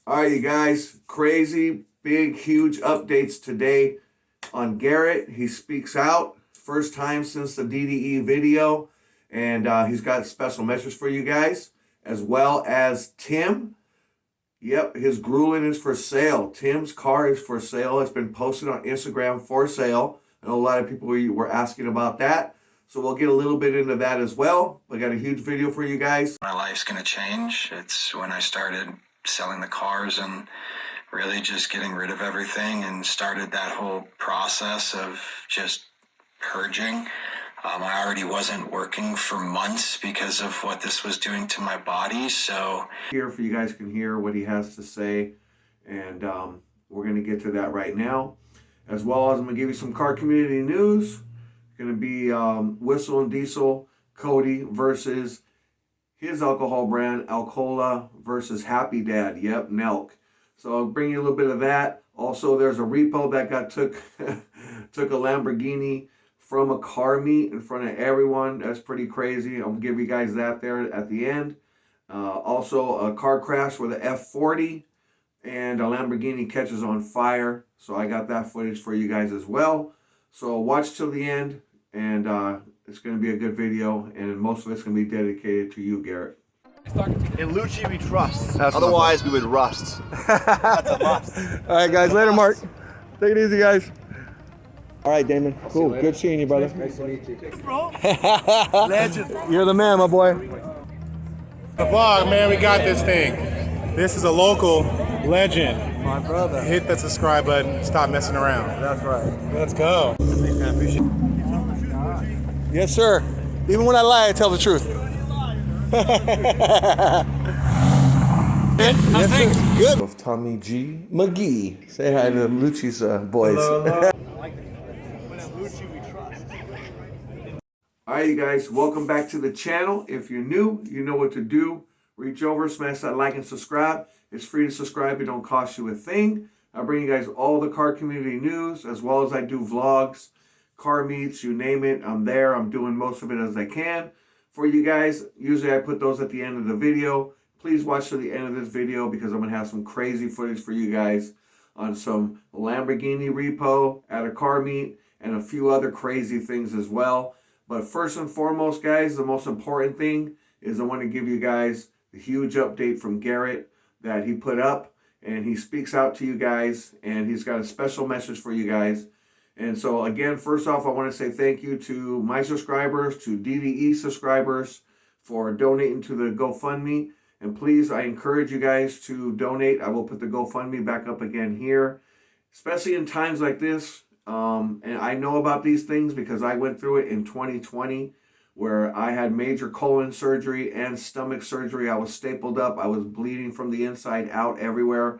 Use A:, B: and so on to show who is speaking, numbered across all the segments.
A: All right, you guys, crazy, big, huge updates today on Garrett. He speaks out, first time since the DDE video, and he's got a special message for you guys, as well as Tim. Yep, his grueling is for sale. Tim's car is for sale. It's been posted on Instagram for sale. I know a lot of people were asking about that. So we'll get a little bit into that as well. I got a huge video for you guys.
B: My life's going to change. It's when I started selling the cars and really just getting rid of everything and started that whole process of just purging. I already wasn't working for months because of what this was doing to my body. So
A: here for you guys can hear what he has to say, and we're going to get to that right now. As well as I'm going to give you some car community news. It's going to be Whistlindiesel Cody versus his alcohol brand, Alcola, versus Happy Dad. Yep, Nelk. So I'll bring you a little bit of that. Also, there's a Repo that took a Lamborghini from a car meet in front of everyone. That's pretty crazy. I'll give you guys that there at the end. Also, a car crash with an F40 and a Lamborghini catches on fire. So I got that footage for you guys as well. So watch till the end, and it's going to be a good video, and most of it's going to be dedicated to you, Garrett.
C: In Luchi we trust. Otherwise we would rust. That's a must.
D: All right, guys. Later, Mark. Take it easy, guys. All right, Damon. Cool. Good seeing you, brother.
C: Nice to meet you.
D: Legend. You're the man, my boy.
E: The vlog, man, we got this thing. This is a local legend.
D: My brother.
E: Hit that subscribe button. Stop messing around.
D: That's right.
E: Let's go.
D: Yes, sir. Even when I lie, I tell the truth. Yes, sir. Good. Of Tommy G. McGee. Say hi to Luchi's boys.
A: All right, you guys, welcome back to the channel. If you're new, you know what to do. Reach over, smash that like and subscribe. It's free to subscribe. It don't cost you a thing. I bring you guys all the car community news, as well as I do vlogs, car meets, you name it. I'm there. I'm doing most of it as I can for you guys. Usually I put those at the end of the video. Please watch to the end of this video because I'm going to have some crazy footage for you guys on some Lamborghini repo at a car meet and a few other crazy things as well. But first and foremost, guys, the most important thing is I want to give you guys the huge update from Garrett that he put up, and he speaks out to you guys, and he's got a special message for you guys. And so again, first off, I want to say thank you to my subscribers, to DDE subscribers for donating to the GoFundMe. And please, I encourage you guys to donate. I will put the GoFundMe back up again here, especially in times like this. And I know about these things because I went through it in 2020 where I had major colon surgery and stomach surgery. I was stapled up. I was bleeding from the inside out everywhere.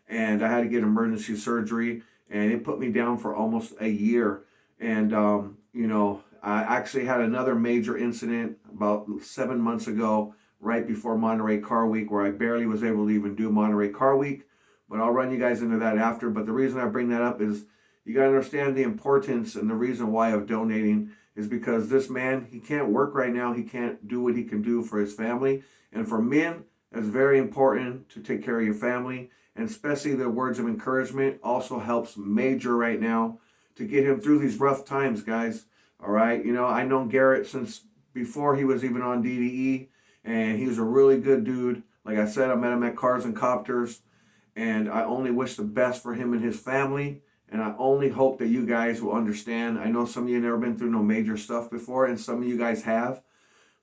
A: And I had to get emergency surgery. And it put me down for almost a year. And, you know, I actually had another major incident about 7 months ago, right before Monterey Car Week, where I barely was able to even do Monterey Car Week. But I'll run you guys into that after. But the reason I bring that up is you got to understand the importance and the reason why of donating is because this man, he can't work right now. He can't do what he can do for his family. And for men, it's very important to take care of your family. And especially the words of encouragement also helps major right now to get him through these rough times, guys. All right. You know, I know Garrett since before he was even on DDE, and he was a really good dude. Like I said, I met him at Cars and Copters, and I only wish the best for him and his family. And I only hope that you guys will understand. I know some of you have never been through no major stuff before, and some of you guys have.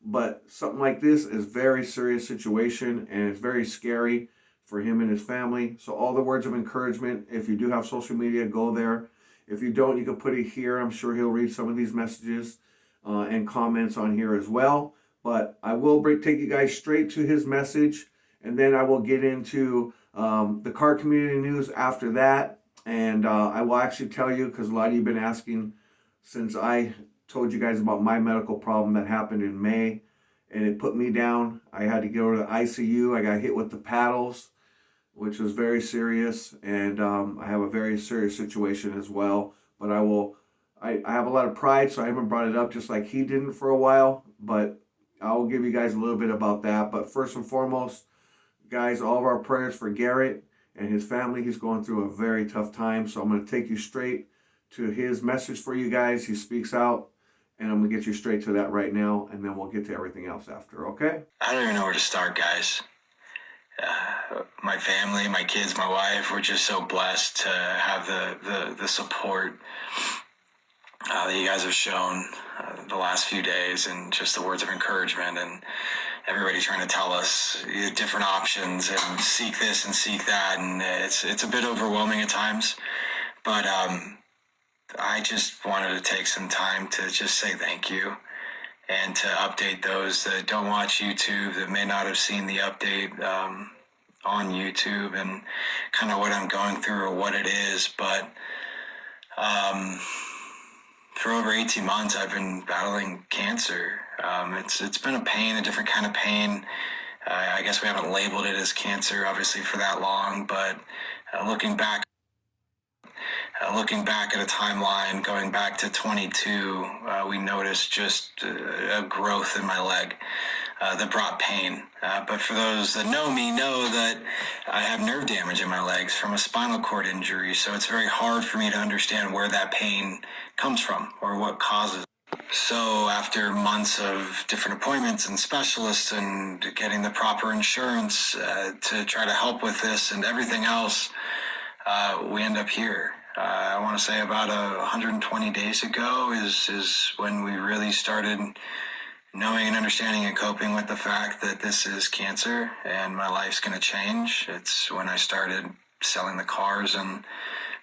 A: But something like this is a very serious situation, and it's very scary for him and his family. So all the words of encouragement, if you do have social media, go there. If you don't, you can put it here. I'm sure he'll read some of these messages and comments on here as well. But I will take you guys straight to his message, and then I will get into the car community news after that. And I will actually tell you, because a lot of you have been asking since I told you guys about my medical problem that happened in May, and it put me down. I had to go to the ICU. I got hit with the paddles, which was very serious, and I have a very serious situation as well. But I have a lot of pride, so I haven't brought it up just like he didn't for a while, but I'll give you guys a little bit about that. But first and foremost, Guys, all of our prayers for Garrett and his family. He's going through a very tough time. So I'm going to take you straight to his message for you guys. He speaks out, and I'm going to get you straight to that right now, and then we'll get to everything else after, okay?
B: I don't even know where to start, guys. My family, my kids, my wife, we're just so blessed to have the support that you guys have shown the last few days, and just the words of encouragement, and everybody trying to tell us different options and seek this and seek that, and it's a bit overwhelming at times, but I just wanted to take some time to just say thank you, and to update those that don't watch YouTube, that may not have seen the update on YouTube, and kind of what I'm going through or what it is. But for over 18 months, I've been battling cancer. It's been a pain, a different kind of pain. I guess we haven't labeled it as cancer, obviously, for that long, but looking back at a timeline going back to 22, we noticed just a growth in my leg that brought pain. But for those that know me, know that I have nerve damage in my legs from a spinal cord injury, so it's very hard for me to understand where that pain comes from or what causes it. So after months of different appointments and specialists and getting the proper insurance to try to help with this and everything else, we end up here. I want to say about 120 days ago is when we really started knowing and understanding and coping with the fact that this is cancer and my life's going to change. It's when I started selling the cars and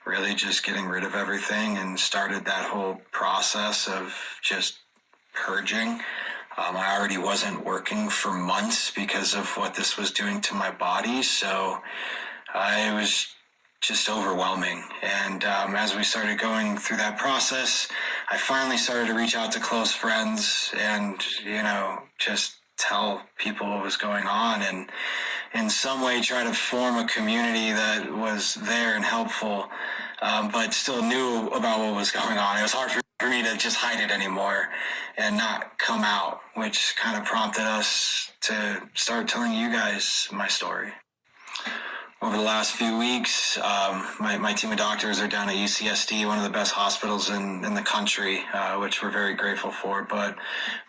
B: really just getting rid of everything, and started that whole process of just purging. I already wasn't working for months because of what this was doing to my body, so it was just overwhelming. And as we started going through that process, I finally started to reach out to close friends and, just tell people what was going on, and in some way try to form a community that was there and helpful, but still knew about what was going on. It was hard for me to just hide it anymore and not come out, which kind of prompted us to start telling you guys my story. Over the last few weeks, my team of doctors are down at UCSD, one of the best hospitals in the country, which we're very grateful for. But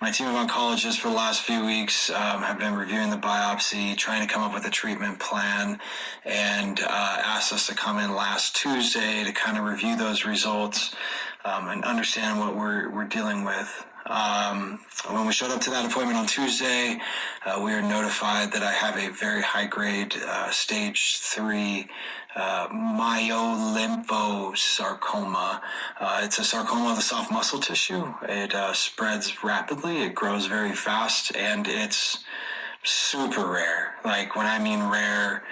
B: my team of oncologists for the last few weeks have been reviewing the biopsy, trying to come up with a treatment plan, and asked us to come in last Tuesday to kind of review those results and understand what we're dealing with. When we showed up to that appointment on Tuesday, we were notified that I have a very high-grade stage 3 myolymphosarcoma. It's a sarcoma of the soft muscle tissue. It spreads rapidly, it grows very fast, and it's super rare. Like, when I mean rare,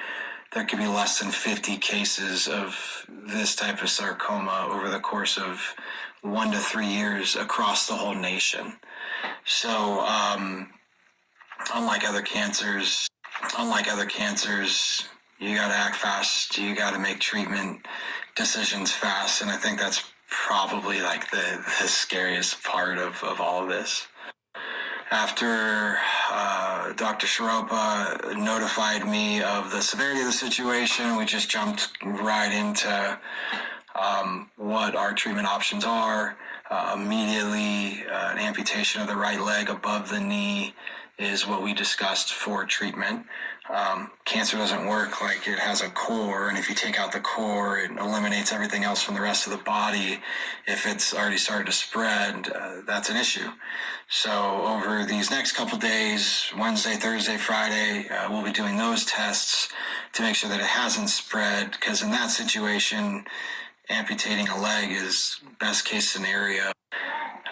B: there could be less than 50 cases of this type of sarcoma over the course of 1 to 3 years across the whole nation. So, unlike other cancers, you gotta act fast, you gotta make treatment decisions fast, and I think that's probably like the scariest part of all of this. After Dr. Sharopa notified me of the severity of the situation, we just jumped right into what our treatment options are. Immediately, an amputation of the right leg above the knee is what we discussed for treatment. Cancer doesn't work like it has a core, and if you take out the core, it eliminates everything else from the rest of the body. If it's already started to spread, that's an issue. So over these next couple days, Wednesday, Thursday, Friday, we'll be doing those tests to make sure that it hasn't spread, because in that situation, amputating a leg is best case scenario.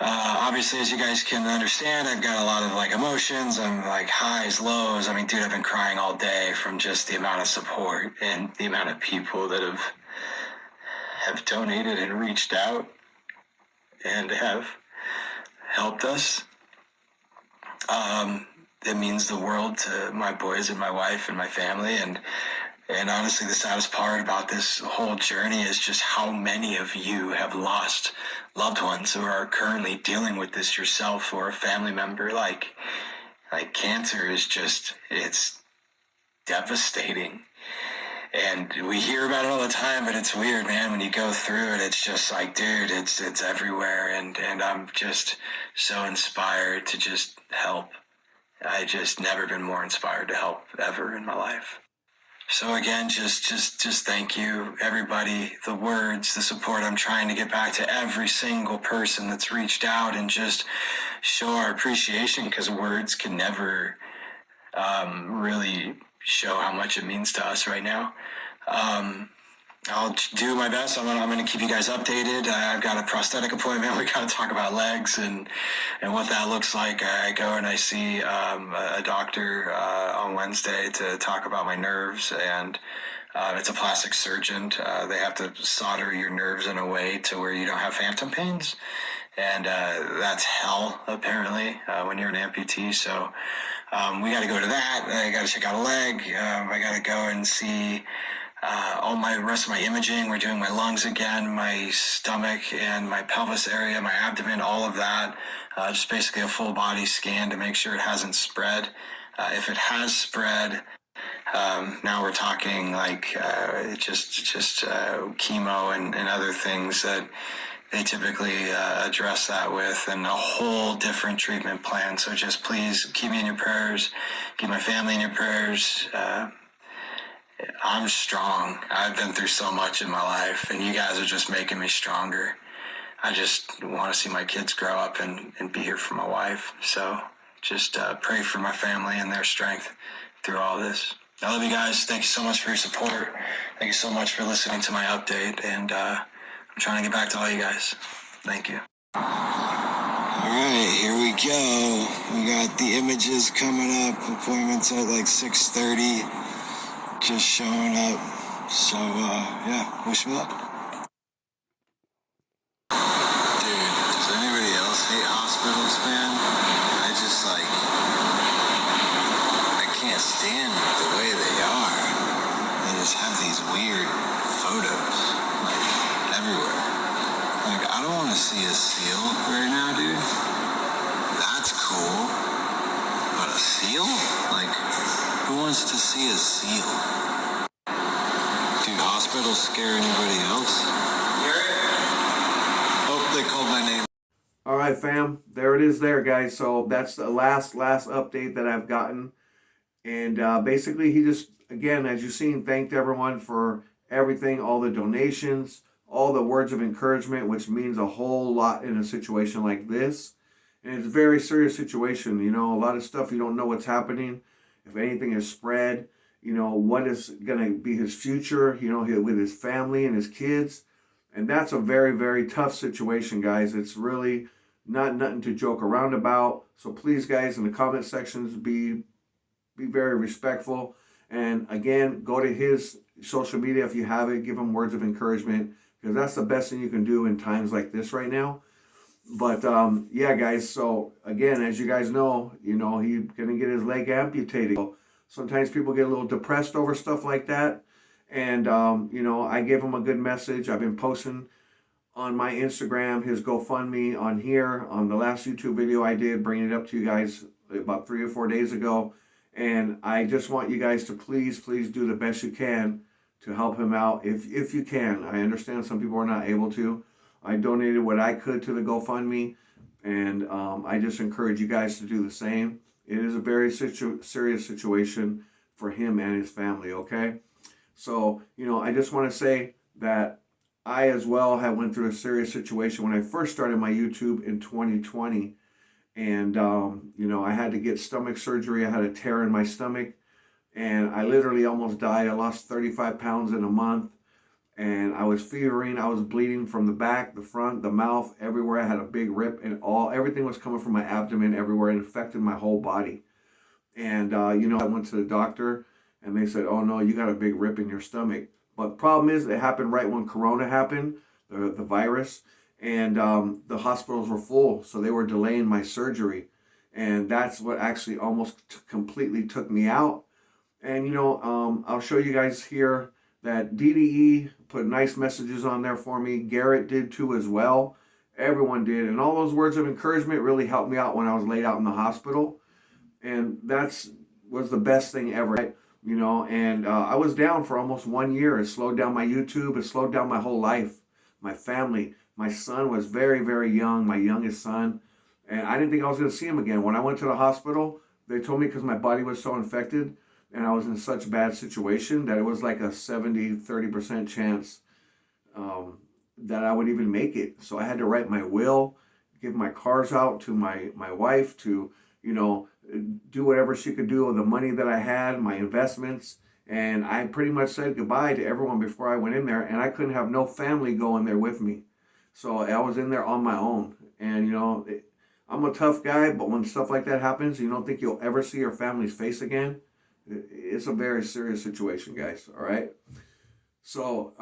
B: Obviously, as you guys can understand, I've got a lot of emotions. I'm highs, lows. I mean, dude, I've been crying all day from just the amount of support and the amount of people that have donated and reached out and have helped us. It means the world to my boys and my wife and my family, and honestly, the saddest part about this whole journey is just how many of you have lost loved ones or are currently dealing with this yourself or a family member. Like cancer is just, it's devastating. And we hear about it all the time, but it's weird, man. When you go through it, it's just like, dude, it's everywhere. And I'm just so inspired to just help. I just never been more inspired to help ever in my life. So again, just thank you, everybody, the words, the support. I'm trying to get back to every single person that's reached out and just show our appreciation, because words can never really show how much it means to us right now. I'll do my best. I'm gonna keep you guys updated. I've got a prosthetic appointment. We got to talk about legs and what that looks like. I go and I see a doctor on Wednesday to talk about my nerves, and it's a plastic surgeon. They have to solder your nerves in a way to where you don't have phantom pains, and that's hell apparently when you're an amputee. So we got to go to that. I got to check out a leg. I got to go and see all my rest of my imaging. We're doing my lungs again, my stomach and my pelvis area, my abdomen, all of that. Just basically a full body scan to make sure it hasn't spread. If it has spread, now we're talking like just chemo and other things that they typically address that with, and a whole different treatment plan. So just please keep me in your prayers, keep my family in your prayers. I'm strong. I've been through so much in my life, and you guys are just making me stronger. I just want to see my kids grow up and be here for my wife. So just pray for my family and their strength through all this. I love you guys. Thank you so much for your support. Thank you so much for listening to my update, and I'm trying to get back to all you guys. Thank you. All right, here we go. We got the images coming up. Appointments at like 6:30. Just showing up. So, yeah, wish me luck. Dude, does anybody else hate hospitals, man? I can't stand the way they are. They just have these weird photos, like, everywhere. Like, I don't want to see a seal right now, dude. That's cool. But a seal? Like, who wants to see a seal? Do hospitals scare anybody else? Hope they called my name.
A: All right, fam. There it is there, guys. So that's the last update that I've gotten. And basically, he just, again, as you've seen, thanked everyone for everything, all the donations, all the words of encouragement, which means a whole lot in a situation like this. And it's a very serious situation. You know, a lot of stuff you don't know what's happening. If anything is spread, you know, what is going to be his future, you know, with his family and his kids. And that's a very, very tough situation, guys. It's really nothing to joke around about. So please, guys, in the comment sections, be very respectful. And again, go to his social media if you have it. Give him words of encouragement, because that's the best thing you can do in times like this right now. But yeah, guys, so again, as you guys know, you know, he's going to get his leg amputated. Sometimes people get a little depressed over stuff like that. And, you know, I gave him a good message. I've been posting on my Instagram, his GoFundMe on here, on the last YouTube video I did, bringing it up to you guys about 3 or 4 days ago. And I just want you guys to please do the best you can to help him out if you can. I understand some people are not able to. I donated what I could to the GoFundMe, and I just encourage you guys to do the same. It is a very serious situation for him and his family, okay? So, you know, I just want to say that I as well have went through a serious situation when I first started my YouTube in 2020. And, you know, I had to get stomach surgery. I had a tear in my stomach, and I literally almost died. I lost 35 pounds in a month. And I was fevering, I was bleeding from the back, the front, the mouth, everywhere. I had a big rip, and everything was coming from my abdomen everywhere and affected my whole body. And, you know, I went to the doctor, and they said, oh, no, you got a big rip in your stomach. But problem is, it happened right when Corona happened, the virus, and the hospitals were full, so they were delaying my surgery. And that's what actually almost completely took me out. And, you know, I'll show you guys here that DDE put nice messages on there for me. Garrett did too as well. Everyone did. And all those words of encouragement really helped me out when I was laid out in the hospital. And was the best thing ever. Right? you know, and I was down for almost 1 year. It slowed down my YouTube. It slowed down my whole life, my family. My son was very, very young, my youngest son, and I didn't think I was going to see him again. When I went to the hospital, they told me because my body was so infected and I was in such a bad situation that it was like a 30% chance that I would even make it. So I had to write my will, give my cars out to my wife to, you know, do whatever she could do with the money that I had, my investments. And I pretty much said goodbye to everyone before I went in there, and I couldn't have no family go in there with me. So I was in there on my own. And, you know, I'm a tough guy, but when stuff like that happens, you don't think you'll ever see your family's face again. It's a very serious situation, guys. All right. So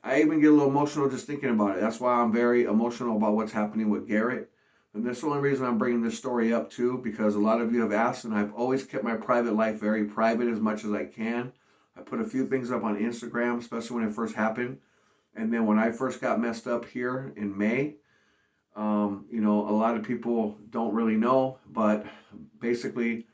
A: I even get a little emotional just thinking about it. That's why I'm very emotional about what's happening with Garrett. And that's the only reason I'm bringing this story up too, because a lot of you have asked, and I've always kept my private life very private as much as I can. I put a few things up on Instagram, especially when it first happened. And then when I first got messed up here in May, you know, a lot of people don't really know, but basically,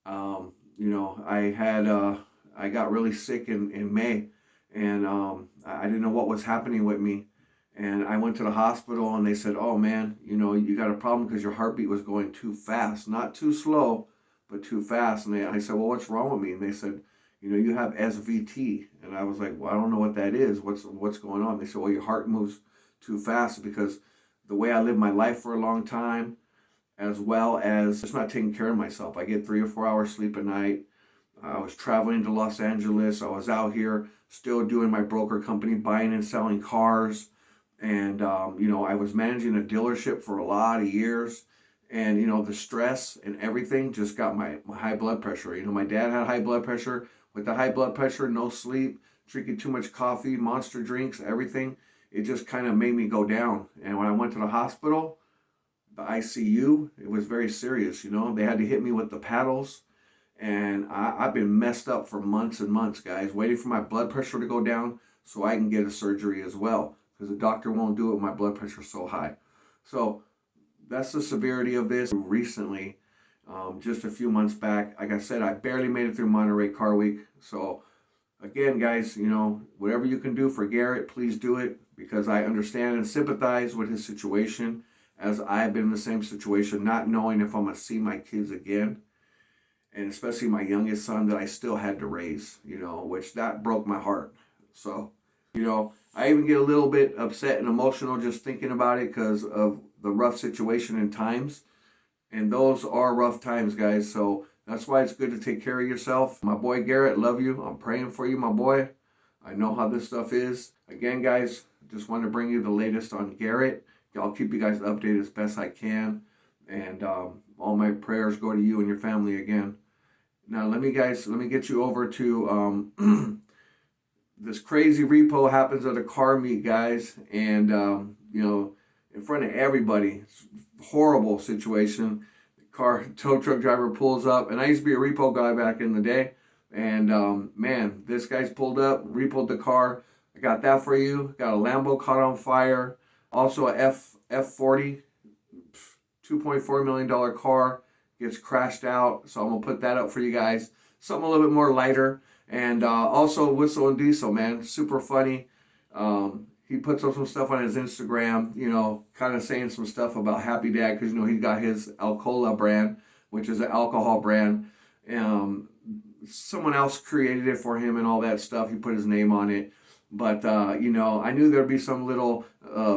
A: you know, I got really sick in May, and I didn't know what was happening with me. And I went to the hospital and they said, oh man, you know, you got a problem because your heartbeat was going too fast, not too slow, but too fast. And I said, well, what's wrong with me? And they said, you know, you have SVT. And I was like, well, I don't know what that is. What's going on? They said, well, your heart moves too fast because the way I lived my life for a long time, as well as just not taking care of myself. I get 3 or 4 hours sleep a night. I was traveling to Los Angeles. I was out here still doing my broker company, buying and selling cars. And, you know, I was managing a dealership for a lot of years. And, you know, the stress and everything just got my high blood pressure. You know, my dad had high blood pressure. With the high blood pressure, no sleep, drinking too much coffee, monster drinks, everything, it just kind of made me go down. And when I went to the hospital, the ICU, it was very serious, you know. They had to hit me with the paddles. And I've been messed up for months and months, guys, waiting for my blood pressure to go down so I can get a surgery as well. Because the doctor won't do it with my blood pressure so high. So that's the severity of this. Recently, just a few months back, like I said, I barely made it through Monterey Car Week. So again, guys, you know, whatever you can do for Garrett, please do it, because I understand and sympathize with his situation, as I've been in the same situation, not knowing if I'm going to see my kids again. And especially my youngest son that I still had to raise, you know, which that broke my heart. So, you know, I even get a little bit upset and emotional just thinking about it because of the rough situation and times. And those are rough times, guys. So that's why it's good to take care of yourself. My boy Garrett, love you. I'm praying for you, my boy. I know how this stuff is. Again, guys, just want to bring you the latest on Garrett. I'll keep you guys updated as best I can. And all my prayers go to you and your family again. Now, let me get you over to this crazy repo happens at a car meet, guys. And, you know, in front of everybody, it's a horrible situation. The tow truck driver pulls up. And I used to be a repo guy back in the day. And, man, this guy's pulled up, repoed the car. I got that for you. Got a Lambo caught on fire. Also a F40, $2.4 million car. Gets crashed out, so I'm gonna put that up for you guys. Something a little bit more lighter, and also Whistlindiesel, man, super funny. He puts up some stuff on his Instagram, you know, kind of saying some stuff about Happy Dad, because you know he got his Alcola brand, which is an alcohol brand. Someone else created it for him and all that stuff. He put his name on it, but you know, I knew there'd be some little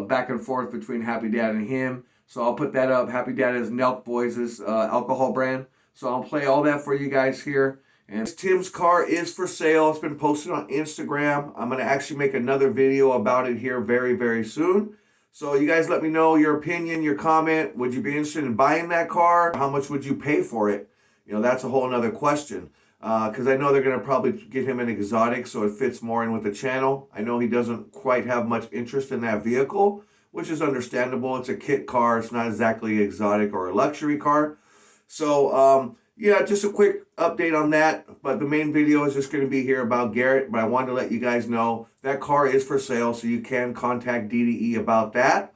A: back and forth between Happy Dad and him. So I'll put that up. Happy Dad is Nelk Boys' alcohol brand. So I'll play all that for you guys here. And Tim's car is for sale. It's been posted on Instagram. I'm going to actually make another video about it here very, very soon. So you guys let me know your opinion, your comment. Would you be interested in buying that car? How much would you pay for it? You know, that's a whole nother question. Because I know they're going to probably get him an exotic so it fits more in with the channel. I know he doesn't quite have much interest in that vehicle, which is understandable. It's a kit car. It's not exactly exotic or a luxury car. So, yeah, just a quick update on that. But the main video is just going to be here about Garrett. But I wanted to let you guys know that car is for sale, so you can contact DDE about that.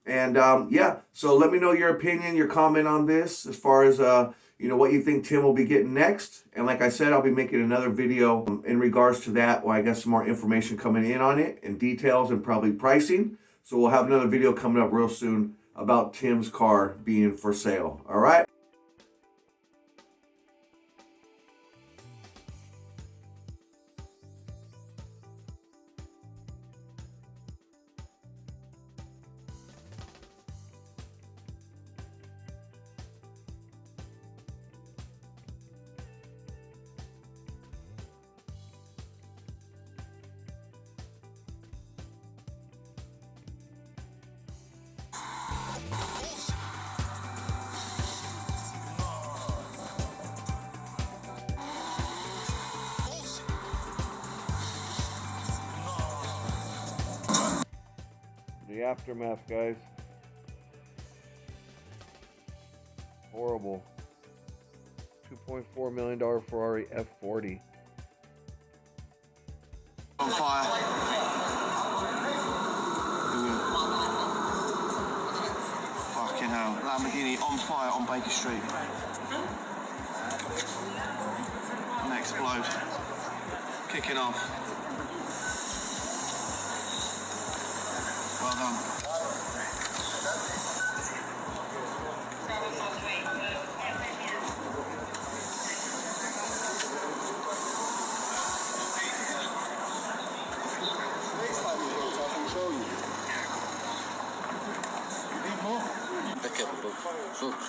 A: And, yeah, so let me know your opinion, your comment on this as far as, what you think Tim will be getting next. And like I said, I'll be making another video in regards to that, where I got some more information coming in on it and details and probably pricing. So we'll have another video coming up real soon about Tim's car being for sale. All right. The aftermath, guys. Horrible. $2.4 million Ferrari F40.
C: On fire. Fucking hell. Lamborghini on fire on Baker Street. Gonna explode. Kicking off. Well done.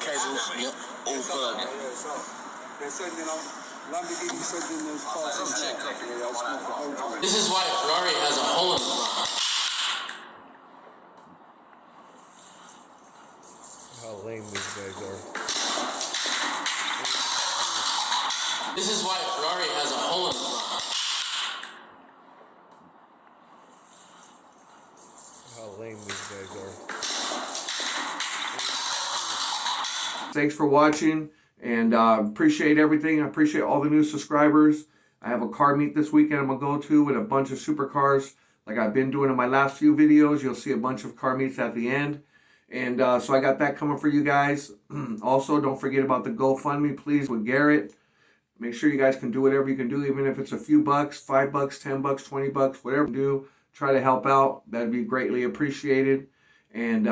C: Cables, yep, all good.
F: They're sending on Lamborghini sending those cars in.
G: This is why Ferrari has a hole in the front.
A: How lame these guys are.
G: This is why Ferrari has a hole in the front.
A: How lame these guys are. Thanks for watching, and appreciate everything. I appreciate all the new subscribers. I have a car meet this weekend I'm going to go to with a bunch of supercars like I've been doing in my last few videos. You'll see a bunch of car meets at the end. And so I got that coming for you guys. Also, don't forget about the GoFundMe, please, with Garrett. Make sure you guys can do whatever you can do, even if it's a few bucks, $5, $10, $20, whatever you do. Try to help out. That'd be greatly appreciated. And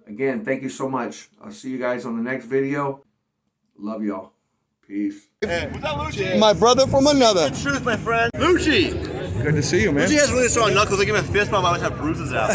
A: again, thank you so much. I'll see you guys on the next video. Love y'all. Peace.
C: My brother from another. Good truth, my friend. Luchi!
D: Good to see you, man.
C: Luchi has really strong knuckles. I give him a fist bump. I always have bruises after.